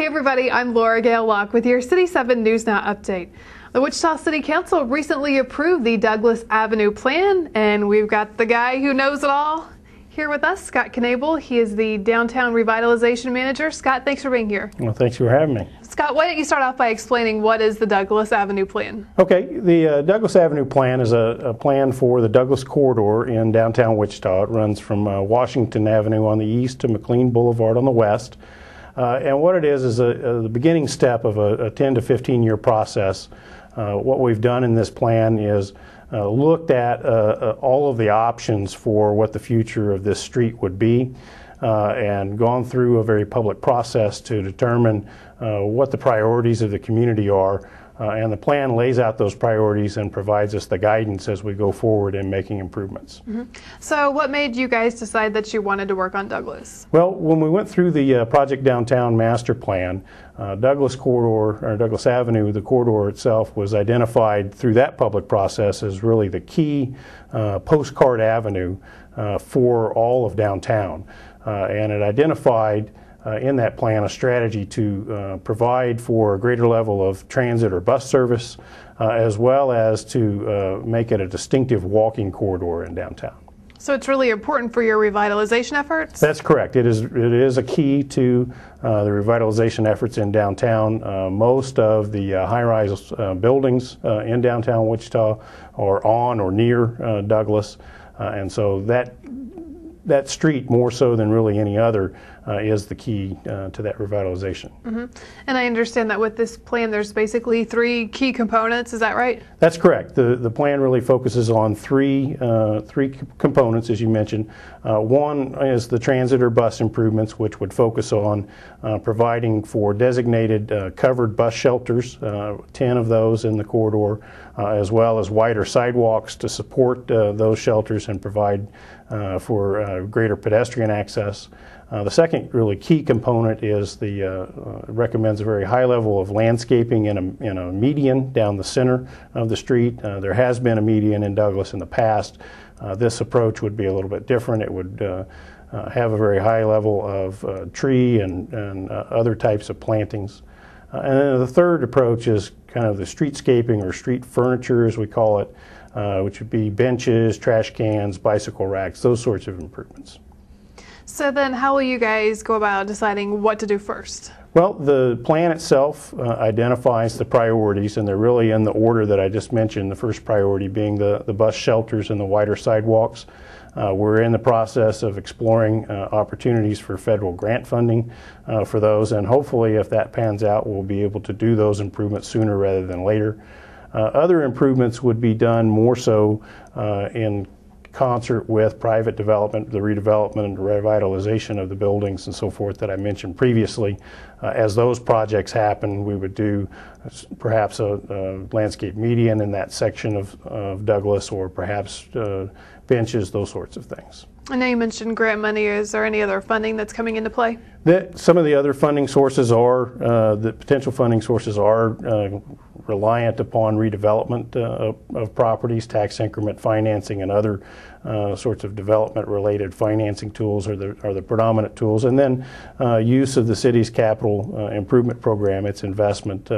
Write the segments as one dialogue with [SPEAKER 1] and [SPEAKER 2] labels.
[SPEAKER 1] everybody, I'm Laura Gale Locke with your City 7 News Now update. The Wichita City Council recently approved the Douglas Avenue plan, and we've got the guy who knows it all here with us, Scott Knable. He is the Downtown Revitalization Manager. Scott, thanks for being here.
[SPEAKER 2] Well, thanks for having me.
[SPEAKER 1] Scott, why don't you start off by explaining what is the Douglas Avenue plan?
[SPEAKER 2] Okay, the Douglas Avenue plan is a plan for the Douglas corridor in downtown Wichita. It runs from Washington Avenue on the east to McLean Boulevard on the west. And what it is the beginning step of a 10 to 15 year process. What we've done in this plan is looked at all of the options for what the future of this street would be and gone through a very public process to determine what the priorities of the community are. And the plan lays out those priorities and provides us the guidance as we go forward in making improvements.
[SPEAKER 1] So what made you guys decide that you wanted to work on Douglas?
[SPEAKER 2] Well, when we went through the Project Downtown Master Plan, Douglas corridor, or Douglas Avenue, the corridor itself, was identified through that public process as really the key postcard avenue for all of downtown. And it identified in that plan a strategy to provide for a greater level of transit or bus service, as well as to make it a distinctive walking corridor in downtown.
[SPEAKER 1] So it's really important for your revitalization efforts?
[SPEAKER 2] That's correct. It is a key to the revitalization efforts in downtown. Most of the high-rise buildings in downtown Wichita are on or near Douglas, and so that street, more so than really any other, is the key to that revitalization.
[SPEAKER 1] And I understand that with this plan there's basically three key components, is that right?
[SPEAKER 2] That's correct. The plan really focuses on three components, as you mentioned. One is the transit or bus improvements, which would focus on providing for designated covered bus shelters, 10 of those in the corridor, as well as wider sidewalks to support those shelters and provide for greater pedestrian access. The second really key component is recommends a very high level of landscaping in a median down the center of the street. There has been a median in Douglas in the past. This approach would be a little bit different. It would have a very high level of tree and other types of plantings. And then the third approach is kind of the streetscaping or street furniture, as we call it, which would be benches, trash cans, bicycle racks, those sorts of improvements.
[SPEAKER 1] So then how will you guys go about deciding what to do first?
[SPEAKER 2] Well, the plan itself identifies the priorities, and they're really in the order that I just mentioned, the first priority being the bus shelters and the wider sidewalks. We're in the process of exploring opportunities for federal grant funding for those, and hopefully if that pans out, we'll be able to do those improvements sooner rather than later. Other improvements would be done more so in concert with private development, the redevelopment and revitalization of the buildings and so forth that I mentioned previously. As those projects happen, we would do perhaps a landscape median in that section of Douglas, or perhaps benches, those sorts of things.
[SPEAKER 1] I know you mentioned grant money. Is there any other funding that's coming into play?
[SPEAKER 2] Some of the other funding sources are, the potential funding sources are reliant upon redevelopment of properties. Tax increment financing and other sorts of development-related financing tools are the predominant tools. And then use of the city's capital improvement program, its investment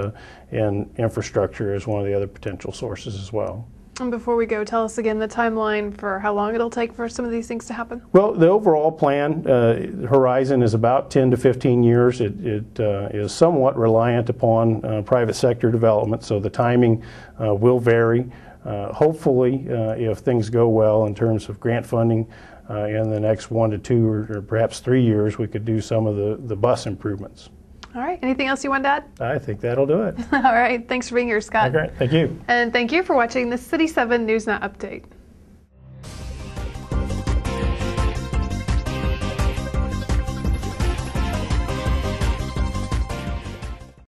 [SPEAKER 2] in infrastructure, is one of the other potential sources as well.
[SPEAKER 1] And before we go, tell us again the timeline for how long it'll take for some of these things to happen.
[SPEAKER 2] Well, the overall plan horizon is about 10 to 15 years. It is somewhat reliant upon private sector development, so the timing will vary. Hopefully, if things go well in terms of grant funding, in the next 1 to 2 or perhaps 3 years, we could do some of the bus improvements.
[SPEAKER 1] All right. Anything else you want to add?
[SPEAKER 2] I think that'll do it.
[SPEAKER 1] All right. Thanks for being here, Scott.
[SPEAKER 2] Okay. Thank you.
[SPEAKER 1] And thank you for watching the City 7 News Now Update.